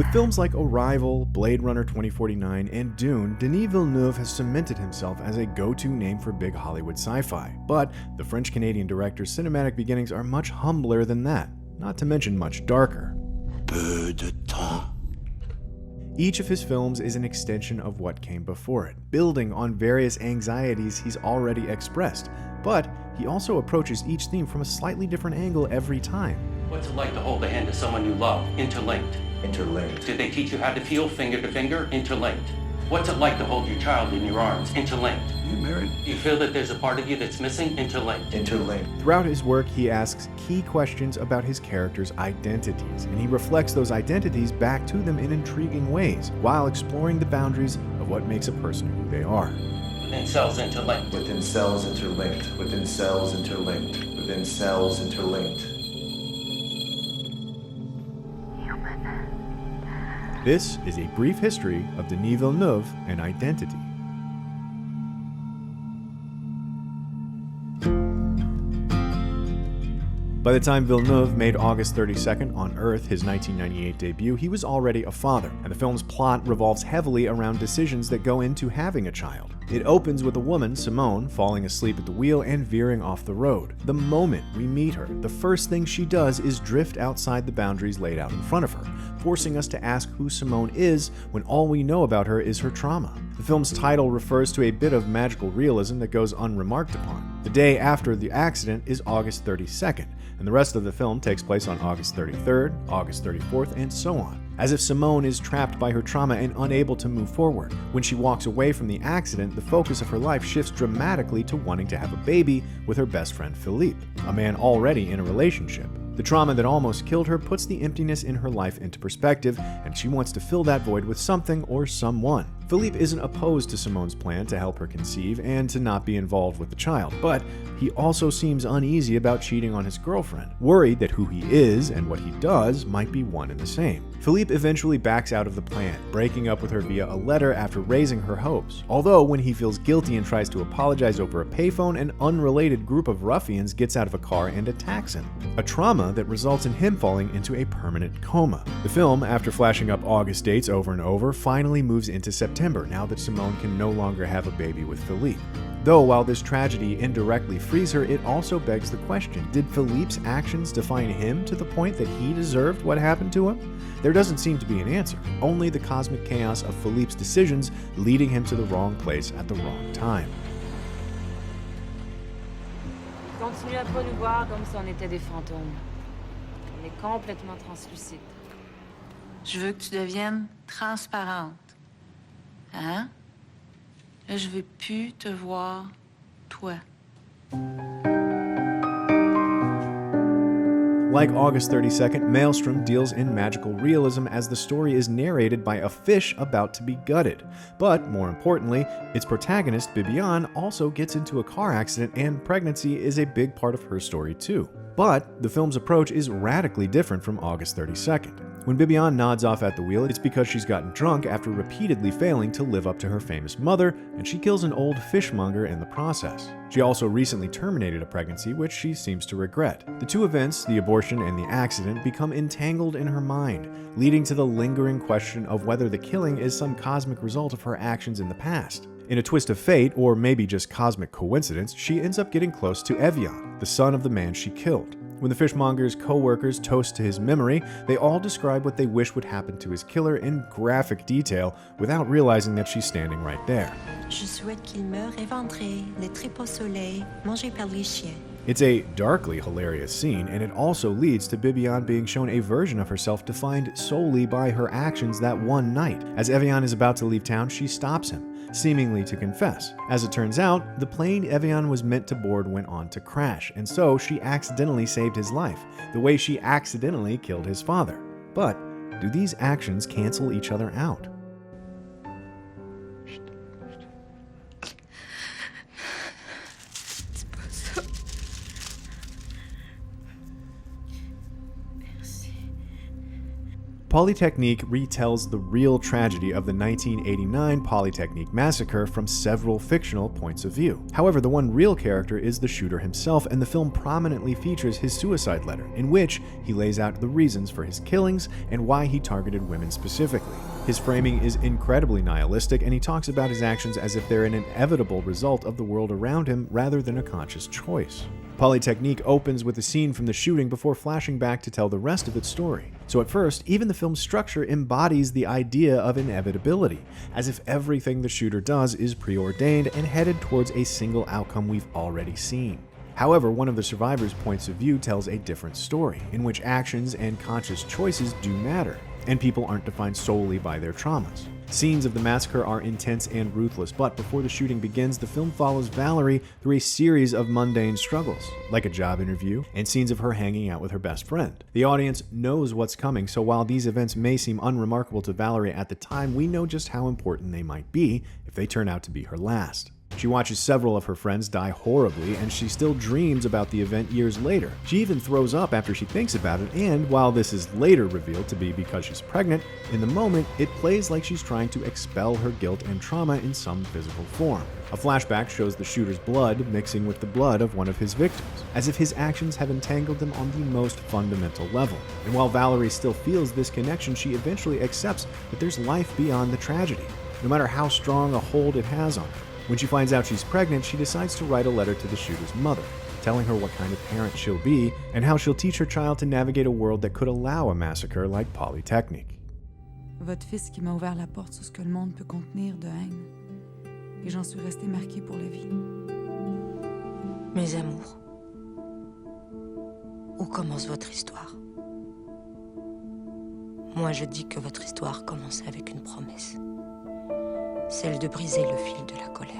With films like Arrival, Blade Runner 2049, and Dune, Denis Villeneuve has cemented himself as a go-to name for big Hollywood sci-fi. But the French-Canadian director's cinematic beginnings are much humbler than that, not to mention much darker. Peu de temps. Each of his films is an extension of what came before it, building on various anxieties he's already expressed. But he also approaches each theme from a slightly different angle every time. What's it like to hold the hand of someone you love? Interlinked. Interlinked. Did they teach you how to feel finger to finger? Interlinked. What's it like to hold your child in your arms? Interlinked. You married? Do you feel that there's a part of you that's missing? Interlinked. Interlinked. Throughout his work, he asks key questions about his characters' identities, and he reflects those identities back to them in intriguing ways, while exploring the boundaries of what makes a person who they are. Within cells interlinked. Within cells interlinked. Within cells interlinked. Within cells interlinked. This is a brief history of Denis Villeneuve and identity. By the time Villeneuve made August 32nd on Earth, his 1998 debut, he was already a father, and the film's plot revolves heavily around decisions that go into having a child. It opens with a woman, Simone, falling asleep at the wheel and veering off the road. The moment we meet her, the first thing she does is drift outside the boundaries laid out in front of her, forcing us to ask who Simone is when all we know about her is her trauma. The film's title refers to a bit of magical realism that goes unremarked upon. The day after the accident is August 32nd, and the rest of the film takes place on August 33rd, August 34th, and so on. As if Simone is trapped by her trauma and unable to move forward. When she walks away from the accident, the focus of her life shifts dramatically to wanting to have a baby with her best friend Philippe, a man already in a relationship. The trauma that almost killed her puts the emptiness in her life into perspective, and she wants to fill that void with something or someone. Philippe isn't opposed to Simone's plan to help her conceive and to not be involved with the child, but he also seems uneasy about cheating on his girlfriend, worried that who he is and what he does might be one and the same. Philippe eventually backs out of the plan, breaking up with her via a letter after raising her hopes. Although when he feels guilty and tries to apologize over a payphone, an unrelated group of ruffians gets out of a car and attacks him. A trauma that results in him falling into a permanent coma. The film, after flashing up August dates over and over, finally moves into September now that Simone can no longer have a baby with Philippe. Though while this tragedy indirectly frees her, it also begs the question, did Philippe's actions define him to the point that he deserved what happened to him? There doesn't seem to be an answer, only the cosmic chaos of Philippe's decisions leading him to the wrong place at the wrong time. Continue à pas nous voir comme si on était des fantômes. On est complètement translucide. Je veux que tu deviennes transparente. Hein? Là, je veux plus te voir, toi. Like August 32nd, Maelstrom deals in magical realism as the story is narrated by a fish about to be gutted. But, more importantly, its protagonist, Bibiane, also gets into a car accident, and pregnancy is a big part of her story too. But the film's approach is radically different from August 32nd. When Bibiane nods off at the wheel, it's because she's gotten drunk after repeatedly failing to live up to her famous mother, and she kills an old fishmonger in the process. She also recently terminated a pregnancy, which she seems to regret. The two events, the abortion and the accident, become entangled in her mind, leading to the lingering question of whether the killing is some cosmic result of her actions in the past. In a twist of fate, or maybe just cosmic coincidence, she ends up getting close to Evian, the son of the man she killed. When the fishmonger's co-workers toast to his memory, they all describe what they wish would happen to his killer in graphic detail without realizing that she's standing right there. Je souhaite qu'il meure éventré, les tripes au soleil, mangé par les chiens. It's a darkly hilarious scene, and it also leads to Bibiane being shown a version of herself defined solely by her actions that one night. As Evian is about to leave town, she stops him, seemingly to confess. As it turns out, the plane Evian was meant to board went on to crash, and so she accidentally saved his life, the way she accidentally killed his father. But do these actions cancel each other out? Polytechnique retells the real tragedy of the 1989 Polytechnique massacre from several fictional points of view. However, the one real character is the shooter himself, and the film prominently features his suicide letter, in which he lays out the reasons for his killings and why he targeted women specifically. His framing is incredibly nihilistic, and he talks about his actions as if they're an inevitable result of the world around him rather than a conscious choice. Polytechnique opens with a scene from the shooting before flashing back to tell the rest of its story. So at first, even the film's structure embodies the idea of inevitability, as if everything the shooter does is preordained and headed towards a single outcome we've already seen. However, one of the survivors' points of view tells a different story, in which actions and conscious choices do matter, and people aren't defined solely by their traumas. Scenes of the massacre are intense and ruthless, but before the shooting begins, the film follows Valerie through a series of mundane struggles, like a job interview and scenes of her hanging out with her best friend. The audience knows what's coming, so while these events may seem unremarkable to Valerie at the time, we know just how important they might be if they turn out to be her last. She watches several of her friends die horribly, and she still dreams about the event years later. She even throws up after she thinks about it, and while this is later revealed to be because she's pregnant, in the moment, it plays like she's trying to expel her guilt and trauma in some physical form. A flashback shows the shooter's blood mixing with the blood of one of his victims, as if his actions have entangled them on the most fundamental level. And while Valerie still feels this connection, she eventually accepts that there's life beyond the tragedy, no matter how strong a hold it has on her. When she finds out she's pregnant, she decides to write a letter to the shooter's mother, telling her what kind of parent she'll be and how she'll teach her child to navigate a world that could allow a massacre like Polytechnique. Votre fils qui m'a ouvert la porte sur ce que le monde peut contenir de haine. Et j'en suis restée marquée pour la vie. Mes amours, où commence votre histoire? Moi, je dis que votre histoire commence avec une promesse. Celle de briser le fil de la colère.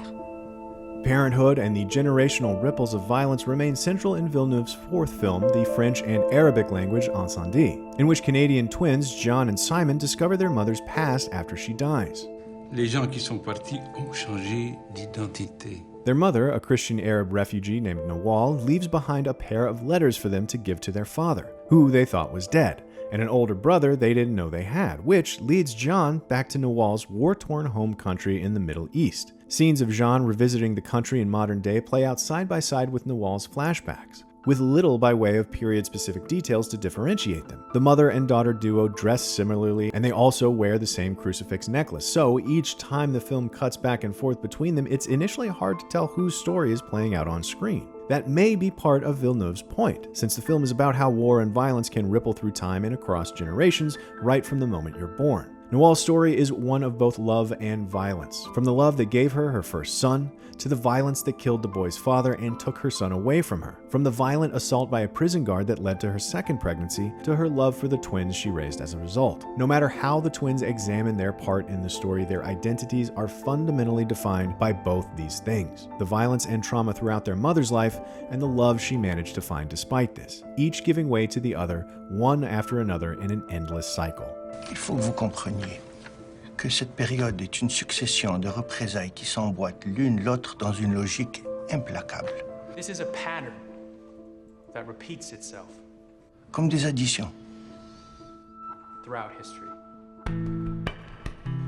Parenthood and the generational ripples of violence remain central in Villeneuve's fourth film, the French and Arabic language Ansandi, in which Canadian twins John and Simon discover their mother's past after she dies. Les gens qui sont partis ont changé d'identité. Their mother, a Christian Arab refugee named Nawal, leaves behind a pair of letters for them to give to their father, who they thought was dead, and an older brother they didn't know they had, which leads Jean back to Nawal's war-torn home country in the Middle East. Scenes of Jean revisiting the country in modern day play out side by side with Nawal's flashbacks, with little by way of period-specific details to differentiate them. The mother and daughter duo dress similarly, and they also wear the same crucifix necklace, so each time the film cuts back and forth between them, it's initially hard to tell whose story is playing out on screen. That may be part of Villeneuve's point, since the film is about how war and violence can ripple through time and across generations right from the moment you're born. Nawal's story is one of both love and violence, from the love that gave her her first son, to the violence that killed the boy's father and took her son away from her, from the violent assault by a prison guard that led to her second pregnancy, to her love for the twins she raised as a result. No matter how the twins examine their part in the story, their identities are fundamentally defined by both these things: the violence and trauma throughout their mother's life, and the love she managed to find despite this, each giving way to the other, one after another in an endless cycle. Il faut que vous compreniez que cette période est une succession de représailles qui s'emboîtent l'une l'autre dans une logique implacable. This is a pattern that repeats itself. Comme des additions. Throughout history.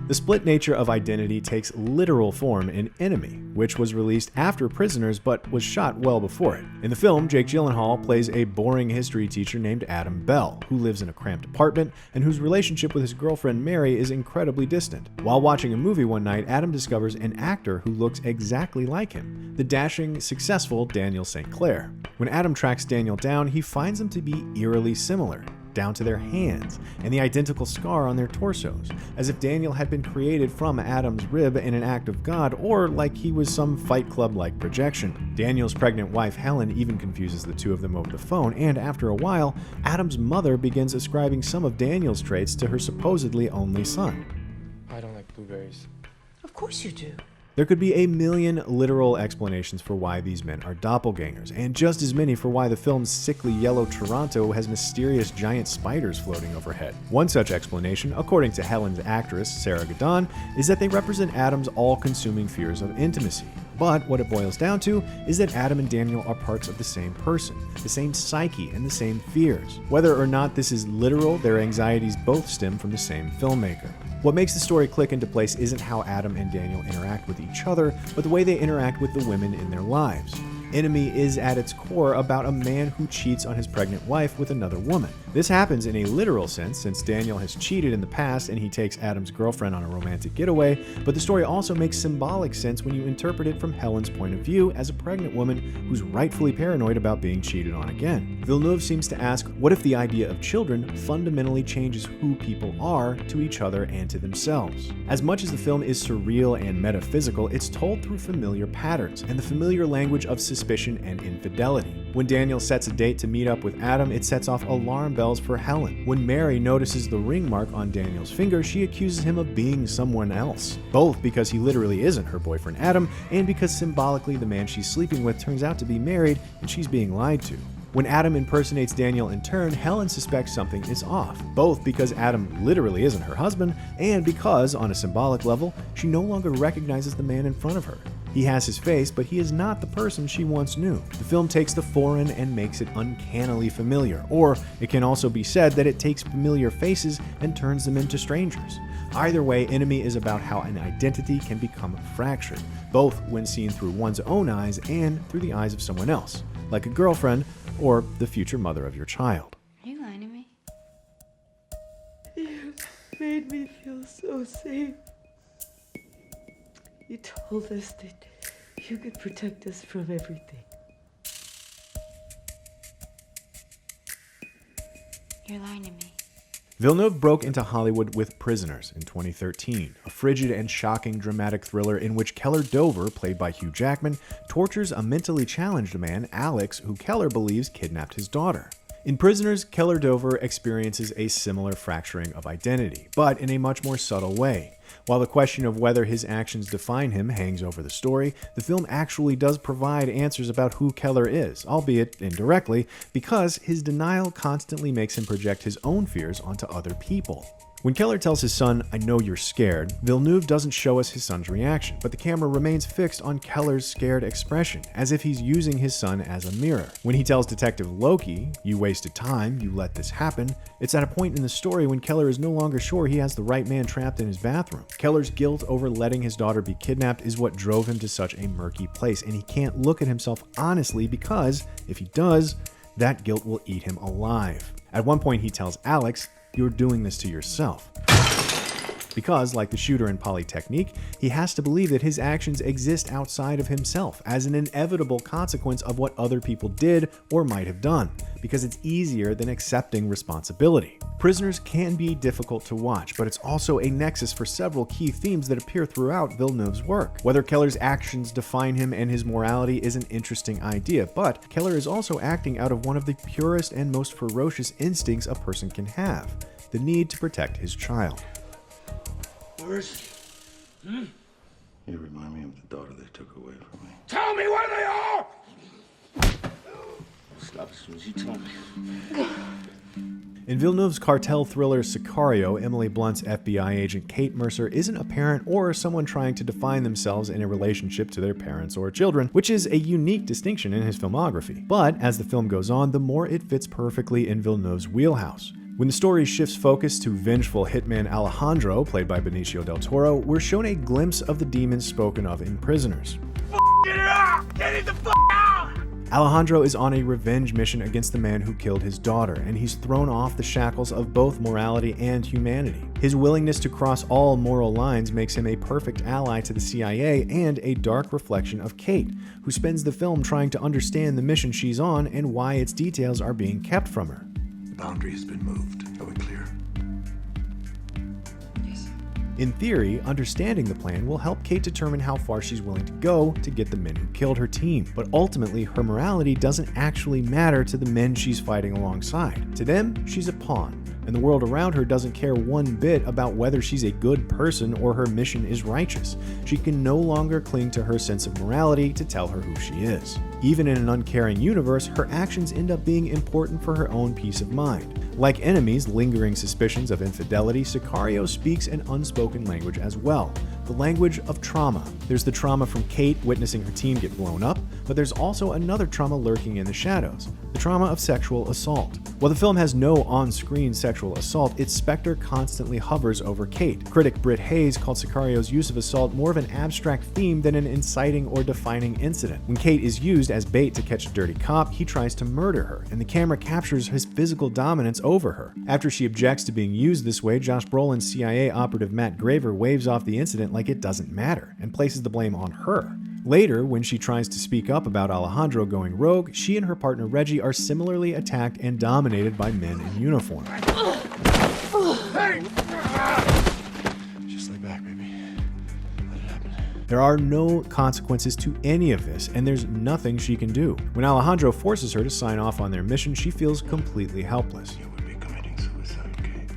The split nature of identity takes literal form in Enemy, which was released after Prisoners but was shot well before it. In the film, Jake Gyllenhaal plays a boring history teacher named Adam Bell, who lives in a cramped apartment and whose relationship with his girlfriend Mary is incredibly distant. While watching a movie one night, Adam discovers an actor who looks exactly like him, the dashing, successful Daniel St. Clair. When Adam tracks Daniel down, he finds them to be eerily similar, down to their hands, and the identical scar on their torsos, as if Daniel had been created from Adam's rib in an act of God, or like he was some Fight Club-like projection. Daniel's pregnant wife Helen even confuses the two of them over the phone, and after a while, Adam's mother begins ascribing some of Daniel's traits to her supposedly only son. I don't like blueberries. Of course you do. There could be a million literal explanations for why these men are doppelgangers, and just as many for why the film's sickly yellow Toronto has mysterious giant spiders floating overhead. One such explanation, according to Helen's actress Sarah Gadon, is that they represent Adam's all-consuming fears of intimacy. But what it boils down to is that Adam and Daniel are parts of the same person, the same psyche, and the same fears. Whether or not this is literal, their anxieties both stem from the same filmmaker. What makes the story click into place isn't how Adam and Daniel interact with each other, but the way they interact with the women in their lives. Enemy is at its core about a man who cheats on his pregnant wife with another woman. This happens in a literal sense since Daniel has cheated in the past and he takes Adam's girlfriend on a romantic getaway, but the story also makes symbolic sense when you interpret it from Helen's point of view as a pregnant woman who's rightfully paranoid about being cheated on again. Villeneuve seems to ask, what if the idea of children fundamentally changes who people are to each other and to themselves? As much as the film is surreal and metaphysical, it's told through familiar patterns and the familiar language of suspicion and infidelity. When Daniel sets a date to meet up with Adam, it sets off alarm bells for Helen. When Mary notices the ring mark on Daniel's finger, she accuses him of being someone else, both because he literally isn't her boyfriend Adam, and because symbolically the man she's sleeping with turns out to be married and she's being lied to. When Adam impersonates Daniel in turn, Helen suspects something is off, both because Adam literally isn't her husband, and because, on a symbolic level, she no longer recognizes the man in front of her. He has his face, but he is not the person she once knew. The film takes the foreign and makes it uncannily familiar, or it can also be said that it takes familiar faces and turns them into strangers. Either way, Enemy is about how an identity can become fractured, both when seen through one's own eyes and through the eyes of someone else, like a girlfriend or the future mother of your child. Are you lying to me? You made me feel so safe. You told us that you could protect us from everything. You're lying to me. Villeneuve broke into Hollywood with Prisoners in 2013, a frigid and shocking dramatic thriller in which Keller Dover, played by Hugh Jackman, tortures a mentally challenged man, Alex, who Keller believes kidnapped his daughter. In Prisoners, Keller Dover experiences a similar fracturing of identity, but in a much more subtle way. While the question of whether his actions define him hangs over the story, the film actually does provide answers about who Keller is, albeit indirectly, because his denial constantly makes him project his own fears onto other people. When Keller tells his son, "I know you're scared," Villeneuve doesn't show us his son's reaction, but the camera remains fixed on Keller's scared expression, as if he's using his son as a mirror. When he tells Detective Loki, "You wasted time, you let this happen," it's at a point in the story when Keller is no longer sure he has the right man trapped in his bathroom. Keller's guilt over letting his daughter be kidnapped is what drove him to such a murky place, and he can't look at himself honestly because, if he does, that guilt will eat him alive. At one point he tells Alex, "You're doing this to yourself." Because, like the shooter in Polytechnique, he has to believe that his actions exist outside of himself as an inevitable consequence of what other people did or might have done, because it's easier than accepting responsibility. Prisoners can be difficult to watch, but it's also a nexus for several key themes that appear throughout Villeneuve's work. Whether Keller's actions define him and his morality is an interesting idea, but Keller is also acting out of one of the purest and most ferocious instincts a person can have: the need to protect his child. Where is he? You remind me of the daughter they took away from me. Tell me where they are! Stop as soon as you tell me. In Villeneuve's cartel thriller Sicario, Emily Blunt's FBI agent Kate Mercer isn't a parent or someone trying to define themselves in a relationship to their parents or children, which is a unique distinction in his filmography. But as the film goes on, the more it fits perfectly in Villeneuve's wheelhouse. When the story shifts focus to vengeful hitman Alejandro, played by Benicio del Toro, we're shown a glimpse of the demons spoken of in Prisoners. Get it out! Get it the f*** out! Alejandro is on a revenge mission against the man who killed his daughter, and he's thrown off the shackles of both morality and humanity. His willingness to cross all moral lines makes him a perfect ally to the CIA and a dark reflection of Kate, who spends the film trying to understand the mission she's on and why its details are being kept from her. The boundary has been moved. Are we clear? Yes. In theory, understanding the plan will help Kate determine how far she's willing to go to get the men who killed her team, but ultimately her morality doesn't actually matter to the men she's fighting alongside. To them, she's a pawn, and the world around her doesn't care one bit about whether she's a good person or her mission is righteous. She can no longer cling to her sense of morality to tell her who she is. Even in an uncaring universe, her actions end up being important for her own peace of mind. Like enemies' lingering suspicions of infidelity, Sicario speaks an unspoken language as well, the language of trauma. There's the trauma from Kate witnessing her team get blown up, but there's also another trauma lurking in the shadows, the trauma of sexual assault. While the film has no on-screen sexual assault, its specter constantly hovers over Kate. Critic Britt Hayes called Sicario's use of assault more of an abstract theme than an inciting or defining incident. When Kate is used as bait to catch a dirty cop, he tries to murder her, and the camera captures his physical dominance over her. After she objects to being used this way, Josh Brolin's CIA operative Matt Graver waves off the incident like it doesn't matter, and places the blame on her. Later, when she tries to speak up about Alejandro going rogue, she and her partner Reggie are similarly attacked and dominated by men in uniform. Just lay back, baby. Let it happen. There are no consequences to any of this, and there's nothing she can do. When Alejandro forces her to sign off on their mission, she feels completely helpless. You would be committing suicide, Kate.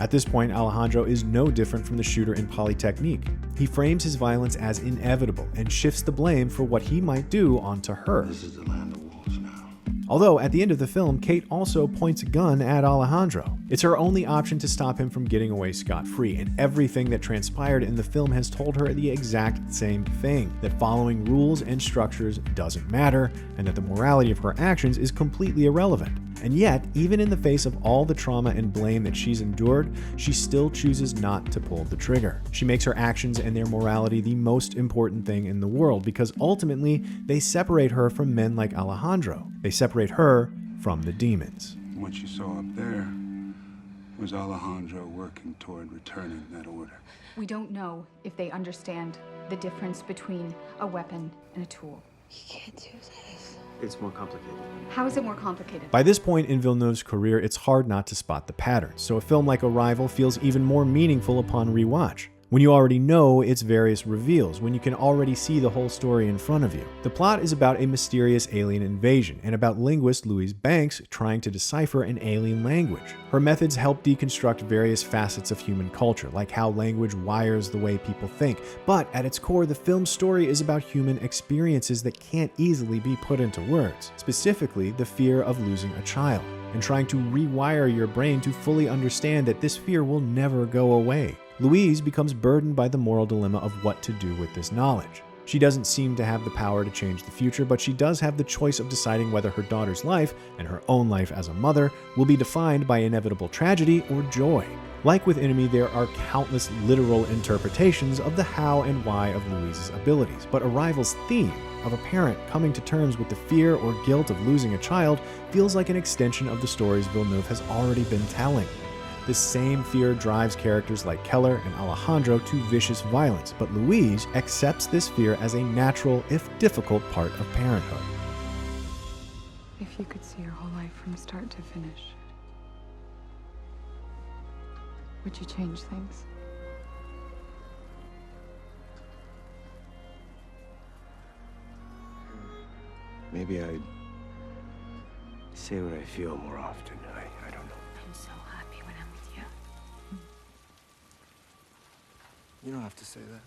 At this point, Alejandro is no different from the shooter in Polytechnique. He frames his violence as inevitable and shifts the blame for what he might do onto her. This is the land of wolves now. Although, at the end of the film, Kate also points a gun at Alejandro. It's her only option to stop him from getting away scot-free, and everything that transpired in the film has told her the exact same thing, that following rules and structures doesn't matter, and that the morality of her actions is completely irrelevant. And yet, even in the face of all the trauma and blame that she's endured, she still chooses not to pull the trigger. She makes her actions and their morality the most important thing in the world, because ultimately, they separate her from men like Alejandro. They separate her from the demons. What you saw up there was Alejandro working toward returning that order. We don't know if they understand the difference between a weapon and a tool. You can't do this. It's more complicated. How is it more complicated? By this point in Villeneuve's career, it's hard not to spot the patterns, so a film like Arrival feels even more meaningful upon rewatch. When you already know its various reveals, when you can already see the whole story in front of you. The plot is about a mysterious alien invasion, and about linguist Louise Banks trying to decipher an alien language. Her methods help deconstruct various facets of human culture, like how language wires the way people think. But at its core, the film's story is about human experiences that can't easily be put into words. Specifically, the fear of losing a child, and trying to rewire your brain to fully understand that this fear will never go away. Louise becomes burdened by the moral dilemma of what to do with this knowledge. She doesn't seem to have the power to change the future, but she does have the choice of deciding whether her daughter's life, and her own life as a mother, will be defined by inevitable tragedy or joy. Like with Enemy, there are countless literal interpretations of the how and why of Louise's abilities, but Arrival's theme of a parent coming to terms with the fear or guilt of losing a child feels like an extension of the stories Villeneuve has already been telling. This same fear drives characters like Keller and Alejandro to vicious violence, but Louise accepts this fear as a natural, if difficult, part of parenthood. If you could see your whole life from start to finish, would you change things? Maybe I'd say what I feel more often. I don't know. I'm so happy when I'm with you. You don't have to say that.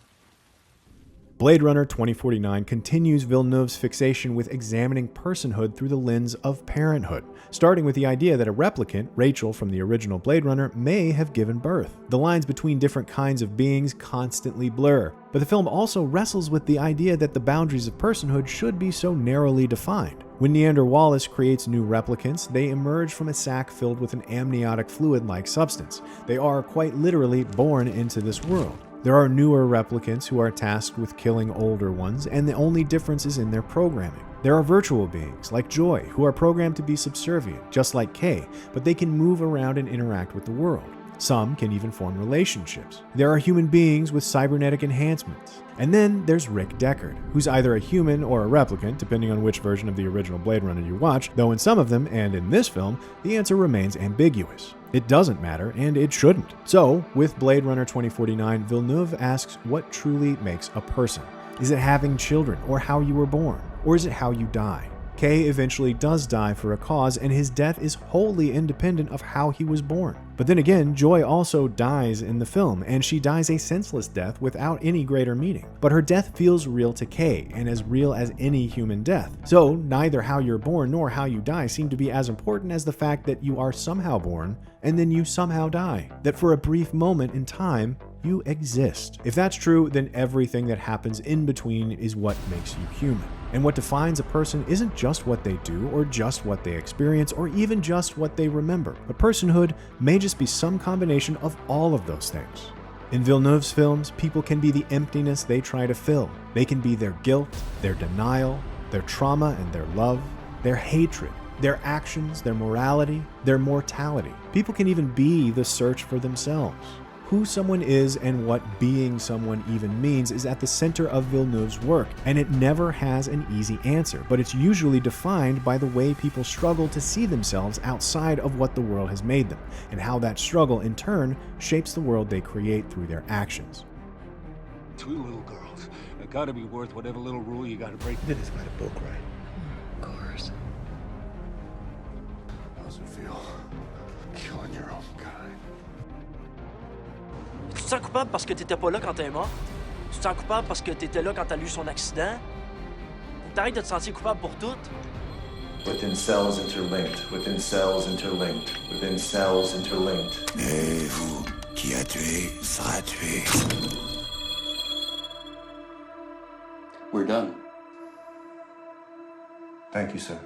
Blade Runner 2049 continues Villeneuve's fixation with examining personhood through the lens of parenthood, starting with the idea that a replicant, Rachel from the original Blade Runner, may have given birth. The lines between different kinds of beings constantly blur, but the film also wrestles with the idea that the boundaries of personhood should be so narrowly defined. When Neander Wallace creates new replicants, they emerge from a sac filled with an amniotic fluid-like substance. They are quite literally born into this world. There are newer replicants who are tasked with killing older ones, and the only difference is in their programming. There are virtual beings, like Joy, who are programmed to be subservient, just like Kay, but they can move around and interact with the world. Some can even form relationships. There are human beings with cybernetic enhancements. And then there's Rick Deckard, who's either a human or a replicant, depending on which version of the original Blade Runner you watch, though in some of them, and in this film, the answer remains ambiguous. It doesn't matter, and it shouldn't. So, with Blade Runner 2049, Villeneuve asks what truly makes a person. Is it having children, or how you were born? Or is it how you die? Kay eventually does die for a cause, and his death is wholly independent of how he was born. But then again, Joy also dies in the film, and she dies a senseless death without any greater meaning. But her death feels real to Kay, and as real as any human death. So neither how you're born nor how you die seem to be as important as the fact that you are somehow born, and then you somehow die. That for a brief moment in time, you exist. If that's true, then everything that happens in between is what makes you human. And what defines a person isn't just what they do, or just what they experience, or even just what they remember. But personhood may just be some combination of all of those things. In Villeneuve's films, people can be the emptiness they try to fill. They can be their guilt, their denial, their trauma and their love, their hatred, their actions, their morality, their mortality. People can even be the search for themselves. Who someone is and what being someone even means is at the center of Villeneuve's work, and it never has an easy answer, but it's usually defined by the way people struggle to see themselves outside of what the world has made them, and how that struggle in turn shapes the world they create through their actions. Two little girls. It gotta be worth whatever little rule you gotta break. You did this by the book, right? Of course. How's it feel? Killing your own kind. Tu te sens coupable parce que t'étais pas là quand elle est morte? Tu te sens coupable parce que t'étais là quand t'as lu son accident? T'arrêtes de te sentir coupable pour tout? Within cells interlinked, within cells interlinked, within cells interlinked. Et vous, qui a tué, sera tué. We're done. Thank you, sir.